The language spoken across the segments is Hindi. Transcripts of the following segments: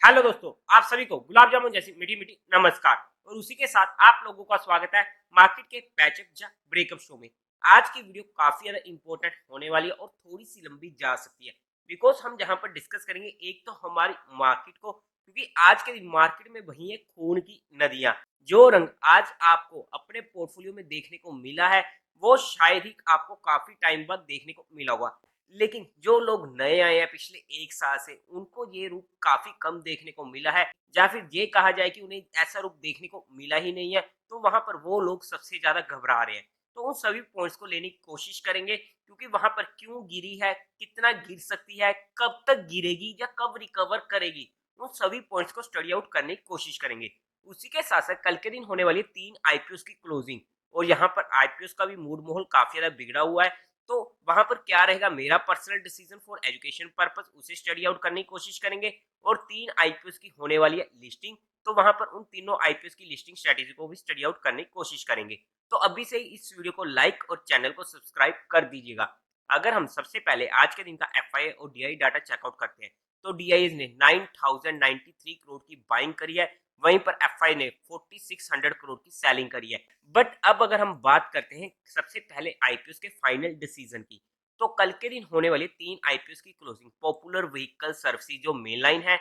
हेलो दोस्तों, आप सभी को गुलाब जामुन जैसी मीठी मीठी नमस्कार। और उसी के साथ आप लोगों का स्वागत है मार्केट के पैचअप या ब्रेकअप शो में। आज की वीडियो काफी ज्यादा इंपॉर्टेंट होने वाली है और थोड़ी सी लंबी जा सकती है, बिकॉज हम जहां पर डिस्कस करेंगे एक तो हमारी मार्केट को, क्योंकि आज के मार्केट में वही है खून की नदियां। जो रंग आज आपको अपने पोर्टफोलियो में देखने को मिला है वो शायद ही आपको काफी टाइम बाद देखने को मिला होगा। लेकिन जो लोग नए आए हैं पिछले एक साल से, उनको ये रूप काफी कम देखने को मिला है, या फिर ये कहा जाए कि उन्हें ऐसा रूप देखने को मिला ही नहीं है, तो वहां पर वो लोग सबसे ज्यादा घबरा रहे हैं। तो उन सभी पॉइंट्स को लेने की कोशिश करेंगे, क्योंकि वहां पर क्यों गिरी है, कितना गिर सकती है, कब तक गिरेगी या कब रिकवर करेगी, उन सभी पॉइंट्स को स्टडी आउट करने की कोशिश करेंगे। उसी के साथ साथ कल के दिन होने वाली 3 आईपीओ की क्लोजिंग, और यहाँ पर आईपीओ का भी मूड माहौल काफी ज्यादा बिगड़ा हुआ है। तो वहां पर क्या रहेगा मेरा personal decision for education purpose, उसे स्टडी आउट करने की कोशिश करेंगे। और 3 आईपीओ की होने वाली है लिस्टिंग, तो वहां पर उन तीनों आईपीओ की लिस्टिंग स्ट्रेटेजी को भी स्टडी आउट करने की कोशिश करेंगे। तो अभी से ही इस वीडियो को लाइक और चैनल को सब्सक्राइब कर दीजिएगा। अगर हम सबसे पहले आज के दिन का एफआईए और डीआई डाटा चेकआउट करते हैं, तो डीआई ने 9093 करोड़ की बाइंग करी है, वहीं पर एफआई ने 4600 करोड़ की सेलिंग करी है। बट अब अगर हम बात करते हैं सबसे पहले आईपीओ के फाइनल डिसीजन की, तो कल के दिन होने वाली 3 आईपीओ की क्लोजिंग पॉपुलर व्हीकल सर्विसेज जो मेन लाइन है,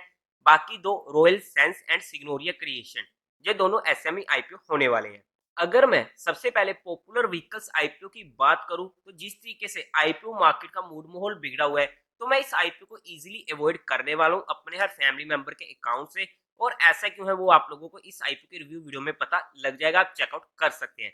बाकी दो रॉयल सेंस एंड सिग्नोरिया क्रिएशन, ये दोनों एसएमई आईपीओ होने वाले हैं। अगर मैं सबसे पहले पॉपुलर व्हीकल्स आईपीओ की बात करूं, तो जिस तरीके से आईपीओ मार्केट का मूड माहौल बिगड़ा हुआ है, तो मैं इस आईपीओ को इजीली अवॉइड करने वाला हूं अपने हर फैमिली मेंबर के अकाउंट से। और ऐसा क्यों है वो आप लोगों को इस आईपीओ के रिव्यू वीडियो में पता लग जाएगा, आप चेकआउट कर सकते हैं।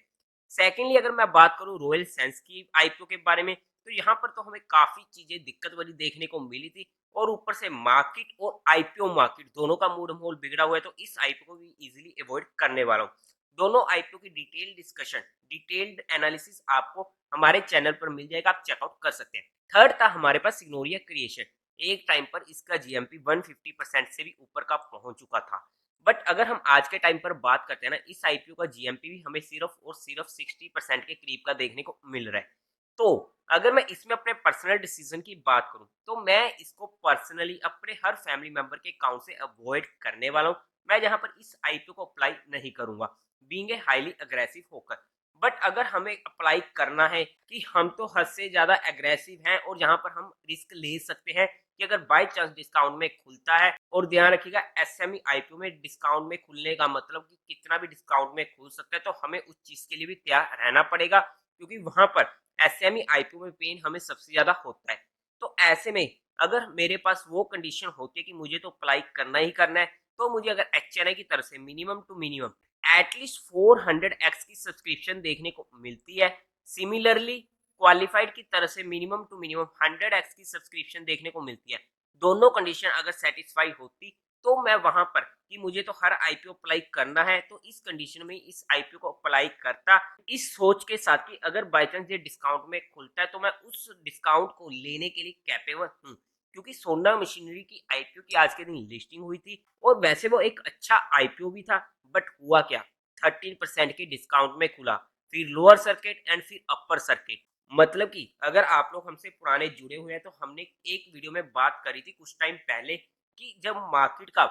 सेकेंडली अगर मैं बात करूं रॉयल सेंस की आईपीओ के बारे में, तो यहाँ पर तो हमें काफी चीजें दिक्कत वाली देखने को मिली थी, और ऊपर से मार्केट और आईपीओ मार्केट दोनों का मूड माहौल बिगड़ा हुआ है, तो इस आईपीओ को भी इजीली अवॉइड करने वाला हूँ। दोनों आईपीओ की डिटेल डिस्कशन, डिटेल्ड एनालिसिस आपको हमारे चैनल पर मिल जाएगा, आप चेकआउट कर सकते हैं। थर्ड था हमारे पास सिग्नोरिया क्रिएशन। एक टाइम पर इसका जीएमपी 150% से भी ऊपर का पहुंच चुका था। बट अगर हम आज के टाइम पर बात करते हैं ना, इस आईपीओ का जीएमपी भी हमें सिर्फ और सिर्फ 60% के करीब का देखने को मिल रहा है। तो अगर मैं इसमें अपने पर्सनल डिसीजन की बात करूं, तो मैं इसको पर्सनली अपने हर फैमिली मेंबर के अकाउंट से अवॉइड करने वाला हूं। मैं जहां पर इस आईपीओ को अप्लाई नहीं करूंगा, बीइंग ए हाईली अग्रेसिव होकर। बट अगर हमें अप्लाई करना है कि हम तो हद से ज्यादा एग्रेसिव हैं और जहां पर हम रिस्क ले सकते हैं कि अगर बाय चांस डिस्काउंट में खुलता है, और ध्यान रखिएगा एसएमई आईपीओ में डिस्काउंट में खुलने का मतलब कि कितना भी डिस्काउंट में खुल सकता है, तो हमें उस चीज के लिए भी तैयार रहना पड़ेगा, क्योंकि वहां पर एसएमई आईपीओ में पेन हमें सबसे ज्यादा होता है। तो ऐसे में अगर मेरे पास वो कंडीशन होती है कि मुझे तो अप्लाई करना ही करना है, तो मुझे अगर एचएनआई की तरफ से minimum to minimum at least 400x की सब्सक्रिप्शन देखने को मिलती है। सिमिलरली क्वालिफाइड की तरफ से मिनिमम टू मिनिमम 100x की सब्सक्रिप्शन देखने को मिलती है। दोनों कंडीशन अगर सेटिस्फाई होती, तो मैं वहां पर कि मुझे तो हर आईपीओ अप्लाई करना है, तो इस कंडीशन में इस आईपीओ को अप्लाई करता, इस सोच के साथ कि अगर बाई चांस ये डिस्काउंट में खुलता है तो मैं उस डिस्काउंट को लेने के लिए कैपेबल हूँ। क्योंकि सोना मशीनरी की आईपीओ की आज के दिन लिस्टिंग हुई थी, और वैसे वो एक अच्छा आईपीओ भी था, बट हुआ क्या, 13% के डिस्काउंट में खुला, फिर लोअर सर्किट एंड फिर अपर सर्किट। मतलब कि अगर आप लोग हमसे पुराने जुड़े हुए हैं, तो हमने एक वीडियो में बात करी थी कुछ टाइम पहले कि जब मार्केट का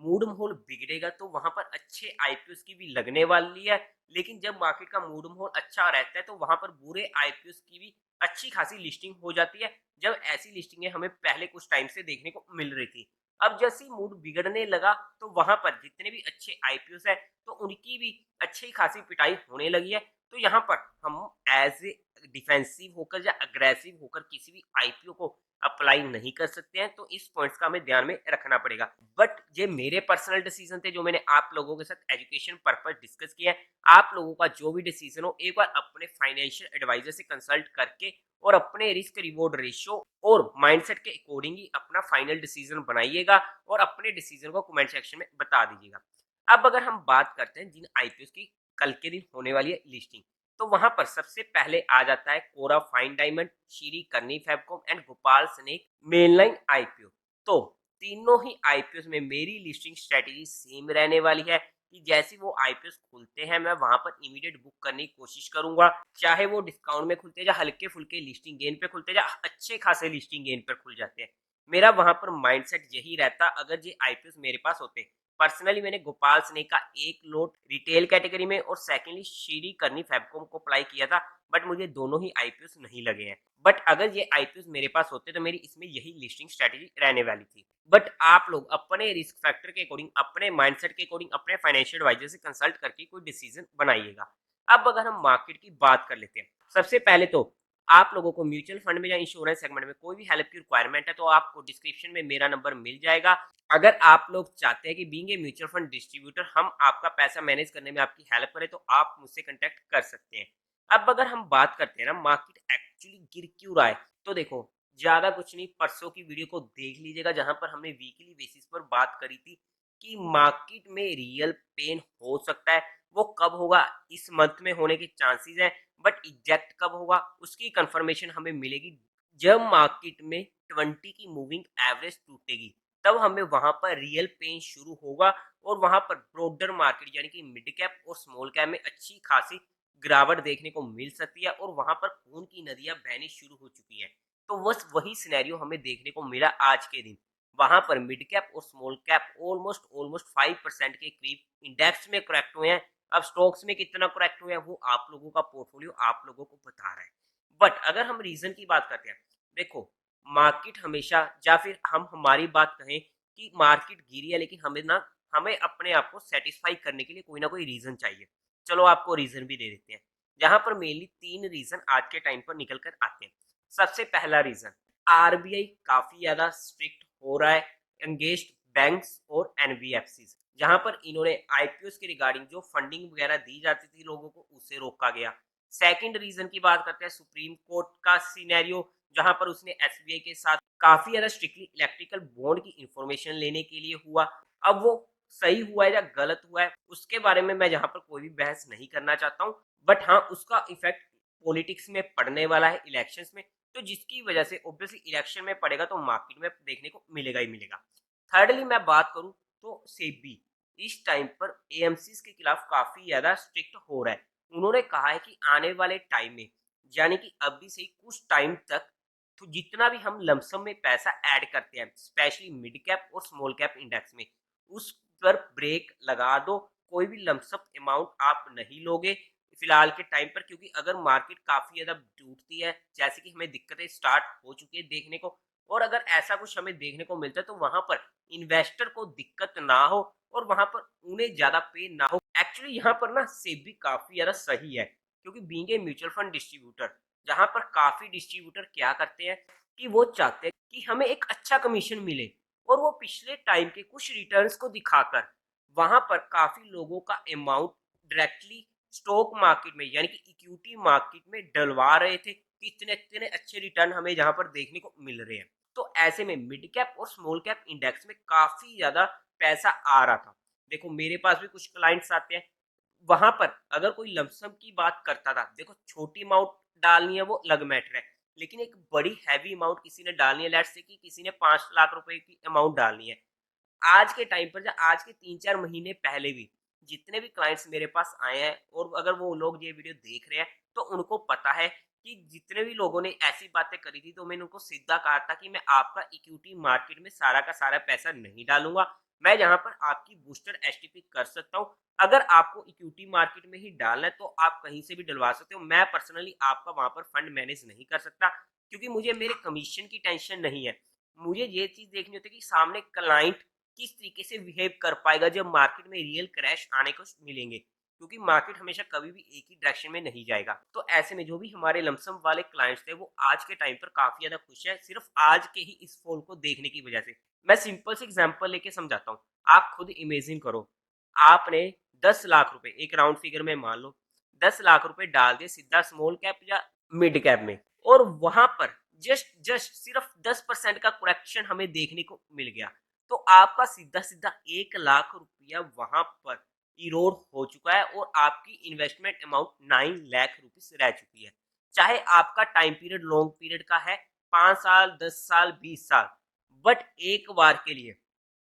मूड माहौल बिगड़ेगा तो वहां पर अच्छे आईपीओ की भी लगने वाली है, लेकिन जब मार्केट का मूड माहौल अच्छा रहता है तो वहां पर बुरे आईपीओ की भी अच्छी खासी लिस्टिंग हो जाती है। जब ऐसी लिस्टिंगें हमें पहले कुछ टाइम से देखने को मिल रही थी, अब जैसे ही मूड बिगड़ने लगा, तो वहां पर जितने भी अच्छे आईपीओ है, तो उनकी भी अच्छी खासी पिटाई होने लगी है। तो यहाँ पर हम एज ए डिफेंसिव होकर या अग्रेसिव होकर किसी भी आईपीओ को अप्लाई नहीं कर सकते हैं, तो इस पॉइंट्स का हमें ध्यान में रखना पड़ेगा। बट ये मेरे पर्सनल डिसीजन थे जो मैंने आप लोगों के साथ एजुकेशन पर्पज डिस्कस किया है। आप लोगों का जो भी डिसीजन हो, एक बार अपने फाइनेंशियल एडवाइजर से कंसल्ट करके और अपने रिस्क रिवॉर्ड रेशियो और माइंडसेट के अकॉर्डिंग ही अपना फाइनल डिसीजन बनाइएगा, और अपने डिसीजन को कमेंट सेक्शन में बता दीजिएगा। अब अगर हम बात करते हैं जिन आईपीओ की कल के दिन होने वाली है लिस्टिंग, तो वहां पर सबसे पहले आ जाता है कोरा fine diamond, Shri Karni Fabcom and Gopal snacks mainline IPO. तो तीनों ही आईपीओ में मेरी लिस्टिंग स्ट्रेटेजी सेम रहने वाली है कि जैसे वो आईपीओ खुलते हैं मैं वहां पर इमीडिएट बुक करने की कोशिश करूंगा, चाहे वो डिस्काउंट में खुलते हैं या हल्के फुल्के लिस्टिंग गेन पे खुलते हैं या अच्छे खासे लिस्टिंग गेन पर खुल जाते हैं। मेरा वहां पर माइंडसेट यही रहता अगर ये आईपीओ मेरे पास होते। पर्सनली मैंने गोपाल स्नेक का एक लोट रिटेल कैटेगरी में और सेकेंडली श्री करनी फैबकॉम को अप्लाई किया था, बट मुझे दोनों ही आईपीओ नहीं लगे हैं। बट अगर ये आईपीओ मेरे पास होते तो मेरी इसमें यही लिस्टिंग स्ट्रेटेजी रहने वाली थी। बट आप लोग अपने रिस्क फैक्टर के अकॉर्डिंग, अपने माइंडसेट के अकॉर्डिंग, अपने फाइनेंशियल एडवाइजर से कंसल्ट करके कोई डिसीजन बनाइएगा। अब अगर हम मार्केट की बात कर लेते हैं, सबसे पहले तो आप लोगों को म्यूचुअल फंड में या इंश्योरेंस सेगमेंट में कोई भी हेल्प की रिक्वायरमेंट है तो आपको डिस्क्रिप्शन में मेरा नंबर मिल जाएगा। अगर आप लोग चाहते हैं कि being a mutual fund distributor हम आपका पैसा मैनेज करने में आपकी हेल्प करें तो आप मुझसे कांटेक्ट कर सकते हैं। अब अगर हम बात करते हैं ना मार्केट एक्चुअली गिर क्यों रहा है, तो देखो ज्यादा कुछ नहीं, परसों की वीडियो को देख लीजिएगा जहां पर हमने वीकली बेसिस पर बात करी थी कि मार्केट में रियल पेन हो सकता है। वो कब होगा, इस मंथ में होने के चांसेस हैं, बट एग्जैक्ट कब होगा उसकी कंफर्मेशन हमें मिलेगी जब मार्केट में 20 की मूविंग एवरेज टूटेगी, तब हमें वहां पर रियल पेन शुरू होगा और वहां पर ब्रॉडर मार्केट यानी कि मिड कैप और स्मॉल कैप में अच्छी खासी गिरावट देखने को मिल सकती है और वहां पर खून की नदियां बहनी शुरू हो चुकी हैं। तो बस वही सिनेरियो हमें देखने को मिला आज के दिन। वहां पर मिड कैप और स्मॉल कैप ऑलमोस्ट ऑलमोस्ट 5% के करीब इंडेक्स में करेक्ट हुए हैं। अब स्टॉक्स में कितना करेक्ट हुआ है वो आप लोगों का पोर्टफोलियो आप लोगों को बता रहा है। बट अगर हम रीजन की बात करते हैं, देखो मार्केट हमेशा, या फिर हम हमारी बात कहें कि मार्केट गिरी है, लेकिन हमें अपने आप को सेटिस्फाई करने के लिए कोई ना कोई रीजन चाहिए। चलो आपको रीजन भी दे देते हैं, जहां पर मेनली 3 रीजन आज के टाइम पर निकल कर आते हैं। सबसे पहला रीजन, आरबीआई काफी ज्यादा स्ट्रिक्ट हो रहा है एंगेज्ड बैंक्स और एनबीएफसी, जहां पर इन्होंने आईपीओ के रिगार्डिंग जो फंडिंग वगैरह दी जाती थी लोगों को उसे रोका गया। सेकंड रीजन की बात करते हैं, सुप्रीम कोर्ट का सिनेरियो, जहां पर उसने एसबीआई के साथ काफी ज्यादा स्ट्रिक्टली इलेक्ट्रिकल बॉन्ड की इंफॉर्मेशन लेने के लिए हुआ। अब वो सही हुआ है या गलत हुआ है उसके बारे में मैं यहाँ पर कोई भी बहस नहीं करना चाहता हूँ, बट हाँ उसका इफेक्ट पॉलिटिक्स में पड़ने वाला है इलेक्शंस में, तो जिसकी वजह से ऑब्वियसली इलेक्शन में पड़ेगा तो मार्केट में देखने को मिलेगा ही मिलेगा। थर्डली मैं बात करूं तो सेबी इस टाइम पर एएमसी के खिलाफ काफी ज्यादा स्ट्रिक्ट हो रहा है। उन्होंने कहा है कि आने वाले टाइम में, यानी कि अभी से ही कुछ टाइम तक, तो जितना भी हम लमसम में पैसा ऐड करते हैं स्पेशली मिड कैप और स्मॉल कैप इंडेक्स में, उस पर ब्रेक लगा दो। कोई भी लमसम अमाउंट आप नहीं लोगे फिलहाल के टाइम पर, क्योंकि अगर मार्केट काफी ज्यादा टूटती है जैसे कि हमें दिक्कतें स्टार्ट हो चुकी है देखने को, और अगर ऐसा कुछ हमें देखने को मिलता है तो वहां पर इन्वेस्टर को दिक्कत ना हो और वहां पर उन्हें ज्यादा पे ना हो। एक्चुअली यहाँ पर ना सेबी काफी ज्यादा सही है, क्योंकि being a mutual fund distributor, जहां पर काफी डिस्ट्रीब्यूटर क्या करते हैं कि वो चाहते हैं कि हमें एक अच्छा कमीशन मिले, और वो पिछले टाइम के कुछ रिटर्न्स को दिखाकर वहां पर काफी लोगों का अमाउंट डायरेक्टली स्टॉक मार्केट में यानी कि इक्विटी मार्केट में डलवा रहे थे कि इतने इतने अच्छे रिटर्न हमें जहां पर देखने को मिल रहे हैं। तो ऐसे में मिड कैप और स्मॉल कैप इंडेक्स में काफी ज्यादा पैसा आ रहा था। देखो मेरे पास भी कुछ क्लाइंट्स आते हैं, वहां पर अगर कोई लमसम की बात करता था, देखो छोटी अमाउंट डालनी है वो अलग मैटर है, लेकिन एक बड़ी हैवी अमाउंट किसी ने डालनी है, लेट्स से कि किसी ने 5 लाख रुपए की अमाउंट डालनी है आज के टाइम पर, या आज के 3-4 महीने पहले भी जितने भी क्लाइंट्स मेरे पास आए हैं, और अगर वो लोग ये वीडियो देख रहे हैं तो उनको पता है कि जितने भी लोगों ने ऐसी बातें करी थी तो मैंने उनको सीधा कहा था कि मैं आपका इक्विटी मार्केट में सारा का सारा पैसा नहीं डालूंगा, मैं यहाँ पर आपकी बूस्टर एसटीपी कर सकता हूँ। अगर आपको इक्विटी मार्केट में ही डालना है तो आप कहीं से भी डलवा सकते हो, मैं पर्सनली आपका वहां पर फंड मैनेज नहीं कर सकता, क्योंकि मुझे मेरे कमीशन की टेंशन नहीं है। मुझे ये चीज देखनी होती है कि सामने क्लाइंट किस तरीके से बिहेव कर पाएगा जब मार्केट में रियल क्रैश आने को मिलेंगे, क्योंकि मार्केट हमेशा कभी भी एक ही डायरेक्शन में नहीं जाएगा। तो ऐसे में जो भी हमारे लमसम वाले क्लाइंट्स थे वो आज के टाइम पर काफी ज्यादा खुश है सिर्फ आज के ही इस फोन को देखने की वजह से। मैं सिंपल से एग्जांपल लेके समझाता हूँ, आप खुद इमेजिन करो, आपने 10 लाख रुपए, एक राउंड फिगर में मान लो 10 लाख रुपए डाल दिए सीधा स्मॉल कैप या मिड कैप में, और वहां पर जस्ट जस्ट सिर्फ 10% का करेक्शन हमें देखने को मिल गया, तो आपका सीधा सीधा 1 लाख रुपया वहां पर इरोड हो चुका है और आपकी इन्वेस्टमेंट अमाउंट 9 लाख रुपीज रह चुकी है। चाहे आपका टाइम पीरियड लॉन्ग पीरियड का है, 5 साल 10 साल 20 साल, बट एक बार के लिए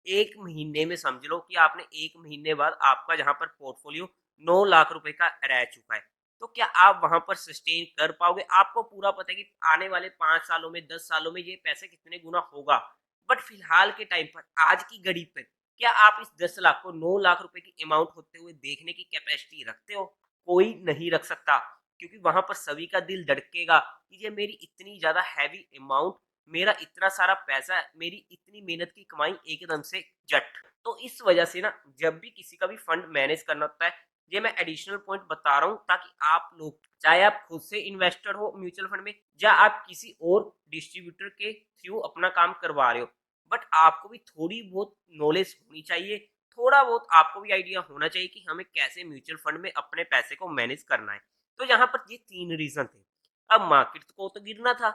एक महीने में समझ लो कि आपने एक महीने बाद आपका जहां पर पोर्टफोलियो 9 लाख रुपए का रह चुका है, तो क्या आप वहां पर सस्टेन कर पाओगे? आपको पूरा पता है कि आने वाले 5 सालों में 10 सालों में ये पैसे कितने गुना होगा, बट फिलहाल के टाइम पर आज की घड़ी पर क्या आप इस 10 लाख को 9 लाख रुपए की अमाउंट होते हुए देखने की कैपेसिटी रखते हो? कोई नहीं रख सकता, क्योंकि वहां पर सभी का दिल धड़केगा कि ये मेरी इतनी ज्यादा हैवी अमाउंट, मेरा इतना सारा पैसा, मेरी इतनी मेहनत की कमाई एकदम से जट। तो इस वजह से ना जब भी किसी का भी फंड मैनेज करना होता है, ये मैं एडिशनल पॉइंट बता रहा हूँ ताकि आप लोग, चाहे आप खुद से इन्वेस्टर हो म्यूचुअल फंड में या आप किसी और डिस्ट्रीब्यूटर के थ्रू अपना काम करवा रहे हो, बट आपको भी थोड़ी बहुत नॉलेज होनी चाहिए, थोड़ा बहुत आपको भी आइडिया होना चाहिए कि हमें कैसे म्यूचुअल फंड में अपने पैसे को मैनेज करना है। तो यहाँ पर ये 3 रीजन थे। अब मार्केट को तो गिरना था,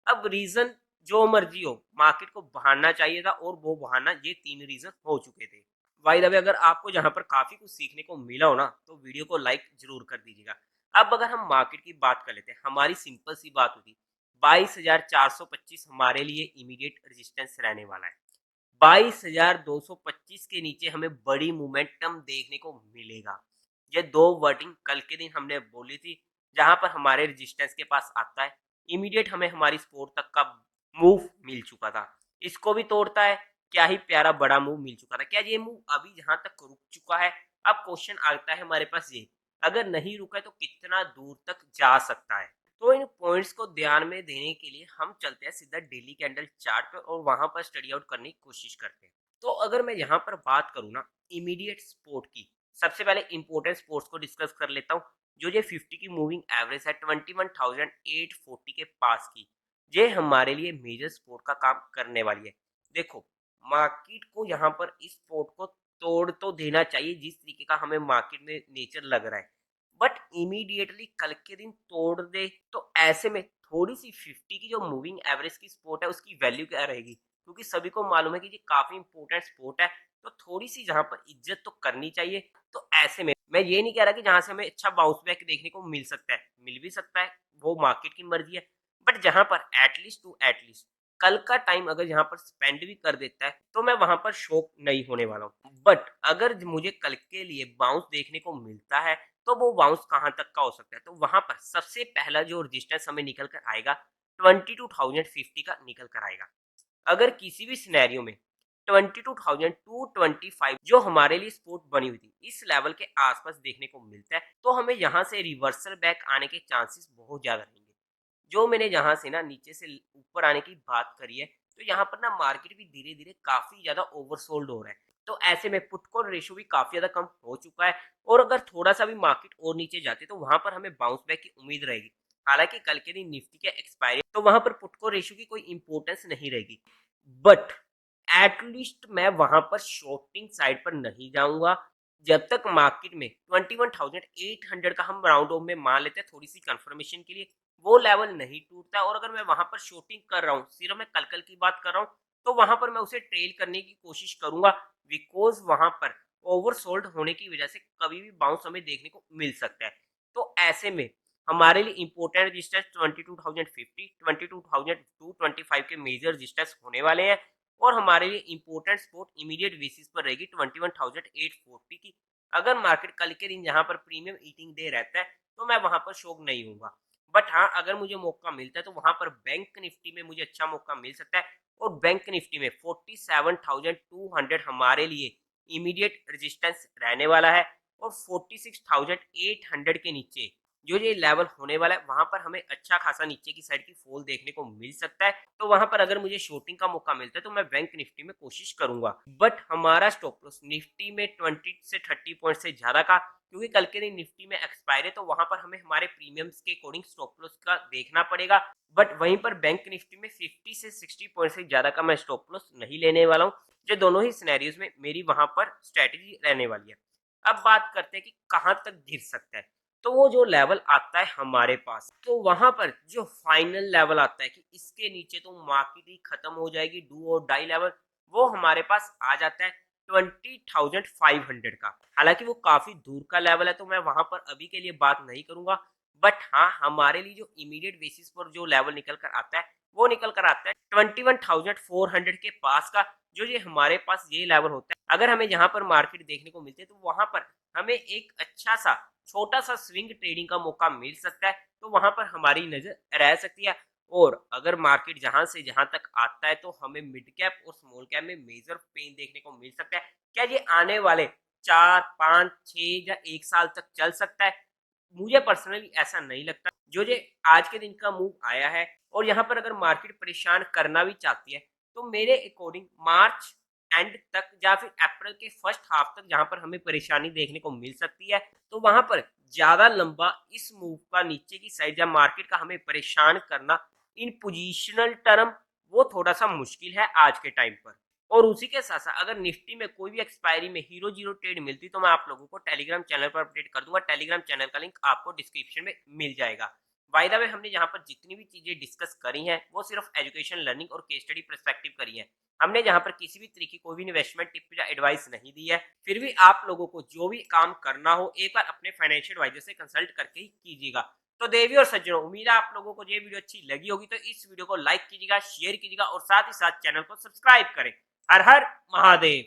अब रीजन जो मर्जी हो, मार्केट को बढ़ाना चाहिए था और वो बढ़ाना, ये 3 रीजन हो चुके थे। भाई दबे अगर आपको जहाँ पर काफी कुछ सीखने को मिला हो ना, तो वीडियो को लाइक जरूर कर दीजिएगा। अब अगर हम मार्केट की बात कर लेते हैं, हमारी सिंपल सी बात होगी, 22,425 हमारे लिए इमीडिएट रेजिस्टेंस रहने वाला है। 22,225 के नीचे हमें बड़ी मोमेंटम देखने को मिलेगा। ये 2 वर्डिंग कल के दिन हमने बोली थी, जहां पर हमारे रेजिस्टेंस के पास आता है, इमीडिएट हमें हमारी सपोर्ट तक का मूव मिल चुका था। इसको भी तोड़ता है, क्या ही प्यारा बड़ा मूव मिल चुका था। क्या ये मूव अभी जहां तक रुक चुका है? अब क्वेश्चन आता है हमारे पास ये, अगर नहीं रुका है तो कितना दूर तक जा सकता है? तो इन पॉइंट्स को ध्यान में देने के लिए हम चलते हैं सीधा डेली कैंडल चार्ट पे और वहां पर स्टडी आउट करने की कोशिश करते हैं। तो अगर मैं यहाँ पर बात करूँ ना इमीडिएट सपोर्ट की, सबसे पहले इंपॉर्टेंट सपोर्ट्स को डिस्कस कर लेता हूँ। जो ये 50 की मूविंग एवरेज है 21,840 के पास की, ये हमारे लिए मेजर सपोर्ट का काम करने वाली है। देखो, मार्केट को यहाँ पर इस सपोर्ट को तोड़ तो देना चाहिए जिस तरीके का हमें मार्केट में नेचर लग रहा है, बट इमीडिएटली कल के दिन तोड़ दे तो ऐसे में थोड़ी सी 50 की जो मूविंग एवरेज की सपोर्ट है उसकी वैल्यू क्या रहेगी, क्योंकि सभी को मालूम है कि ये काफी इंपॉर्टेंट सपोर्ट है, तो थोड़ी सी जहां पर इज्जत तो करनी चाहिए। तो ऐसे में मैं ये नहीं कह रहा कि जहां से हमें अच्छा बाउंस बैक देखने को मिल सकता है, मिल भी सकता है, वो मार्केट की मर्जी है, बट जहां पर एटलीस्ट टू एटलीस्ट कल का टाइम अगर यहाँ पर स्पेंड भी कर देता है तो मैं वहां पर शॉक नहीं होने वाला हूँ। बट अगर मुझे कल के लिए बाउंस देखने को मिलता है तो वो बाउंस कहाँ तक का हो सकता है? तो वहां पर सबसे पहला जो रजिस्टेंस हमें निकल कर आएगा 22,050 का निकल कर आएगा। अगर किसी भी सिनेरियो में 22,225 जो हमारे लिए सपोर्ट बनी हुई थी इस लेवल के आसपास देखने को मिलता है, तो हमें यहाँ से रिवर्सल बैक आने के चांसेस बहुत ज्यादा रहेंगे। जो मैंने यहाँ से ना नीचे से ऊपर आने की बात करी है, तो यहाँ पर ना मार्केट भी धीरे धीरे काफी ज्यादा ओवरसोल्ड हो रहा है, तो ऐसे में पुट कॉल रेशियो भी काफी ज्यादा कम हो चुका है, और अगर थोड़ा सा भी मार्केट और नीचे जाते तो वहां पर हमें बाउंस बैक की उम्मीद रहेगी। हालांकि कल के दिन निफ्टी के एक्सपायरी तो वहां पर पुट कॉल रेशियो की कोई इंपॉर्टेंस नहीं रहेगी, बट एटलीस्ट मैं वहां पर शॉर्टिंग साइड पर नहीं जाऊंगा जब तक मार्केट में 21,800 का हम राउंड ऑफ में मान लेते हैं थोड़ी सी कंफर्मेशन के लिए, वो लेवल नहीं टूटता। और अगर मैं वहां पर शॉर्टिंग कर रहा हूँ, सिर्फ मैं कल कल की बात कर रहा हूँ, तो वहां पर मैं उसे ट्रेल करने की कोशिश करूंगा, बिकॉज वहां पर ओवरसोल्ड होने की वजह से कभी भी बाउंस हमें देखने को मिल सकता है। तो ऐसे में हमारे लिए इंपोर्टेंट रजिस्टर्स 22,050 22,225 के मेजर रजिस्टर्स होने वाले हैं, और हमारे लिए इंपोर्टेंट सपोर्ट इमीडिएट बेसिस पर रहेगी 21,840 की। अगर मार्केट कल के दिन जहां पर प्रीमियम ईटिंग डे रहता है तो मैं वहां पर शॉक नहीं होऊंगा, बट हाँ अगर मुझे मौका मिलता है तो वहां पर बैंक निफ्टी में मुझे अच्छा मौका मिल सकता है, और बैंक निफ्टी में 47,200 हमारे लिए इमीडिएट रेजिस्टेंस रहने वाला है, और 46,800 के नीचे जो ये लेवल होने वाला है वहां पर हमें अच्छा खासा नीचे की साइड की फॉल देखने को मिल सकता है। तो वहां पर अगर मुझे शॉर्टिंग का मौका मिलता है तो मैं बैंक निफ्टी में कोशिश करूंगा, बट हमारा स्टॉप लॉस निफ्टी में 20 से 30 पॉइंट से ज्यादा का, क्योंकि कल के दिन निफ्टी में एक्सपायर है तो वहां पर हमें हमारे प्रीमियम्स के अकॉर्डिंग स्टॉप लॉस का देखना पड़ेगा। बट वहीं पर बैंक निफ्टी में 50 से 60 पॉइंट से ज्यादा का मैं स्टॉप लॉस नहीं लेने वाला हूँ। जो दोनों ही सिनेरियोज में मेरी वहां पर स्ट्रेटेजी रहने वाली है। अब बात करते हैं कि कहां तक गिर सकता है, तो वो जो लेवल आता है हमारे पास, तो वहां पर जो फाइनल लेवल आता है कि इसके नीचे तो मार्केट ही खत्म हो जाएगी, डू और डाई लेवल, वो हमारे पास आ जाता है 20,500 का। हालांकि वो काफी दूर का लेवल है तो मैं वहां पर अभी के लिए बात नहीं करूंगा, बट हाँ हमारे लिए जो इमीडिएट बेसिस पर जो लेवल निकल कर आता है वो निकल कर आता है 21,400 के पास का। जो ये हमारे पास ये लेवल होता है, अगर हमें यहाँ पर मार्केट देखने को मिलती है तो वहां पर हमें एक अच्छा सा छोटा सा स्विंग ट्रेडिंग का मौका मिल सकता है, तो वहां पर हमारी नजर रह सकती है। और अगर मार्केट जहां से जहां तक आता है तो हमें मिड कैप और स्मॉल कैप में मेजर पेन देखने को मिल सकता है। क्या ये आने वाले 4, 5, 6 या 1 साल तक चल सकता है? मुझे पर्सनली ऐसा नहीं लगता। जो ये आज के दिन का मूव आया है और यहाँ पर अगर मार्केट परेशान करना भी चाहती है तो मेरे अकॉर्डिंग मार्च एंड तक या फिर अप्रैल के फर्स्ट हाफ तक जहां पर हमें परेशानी देखने को मिल सकती है, तो वहां पर ज्यादा लंबा इस मूव का नीचे की साइड या मार्केट का हमें परेशान करना इन पोजिशनल टर्म वो थोड़ा सा मुश्किल है आज के टाइम पर। और उसी के साथ साथ अगर निफ्टी में कोई भी एक्सपायरी में हीरो जीरो ट्रेड मिलती तो मैं आप लोगों को टेलीग्राम चैनल पर अपडेट कर दूंगा। टेलीग्राम चैनल का लिंक आपको डिस्क्रिप्शन में मिल जाएगा। बाय द वे हमने यहाँ पर जितनी भी चीजें डिस्कस करी हैं वो सिर्फ एजुकेशन लर्निंग और केस स्टडी पर्सपेक्टिव करी है। हमने जहाँ पर किसी भी तरीके कोई भी इन्वेस्टमेंट टिप या एडवाइस नहीं दी है। फिर भी आप लोगों को जो भी काम करना हो एक बार अपने फाइनेंशियल एडवाइजर से कंसल्ट करके ही कीजिएगा। तो देवी और सज्जनों, उम्मीद है आप लोगों को ये वीडियो अच्छी लगी होगी, तो इस वीडियो को लाइक कीजिएगा, शेयर कीजिएगा और साथ ही साथ चैनल को सब्सक्राइब करें। हर हर महादेव।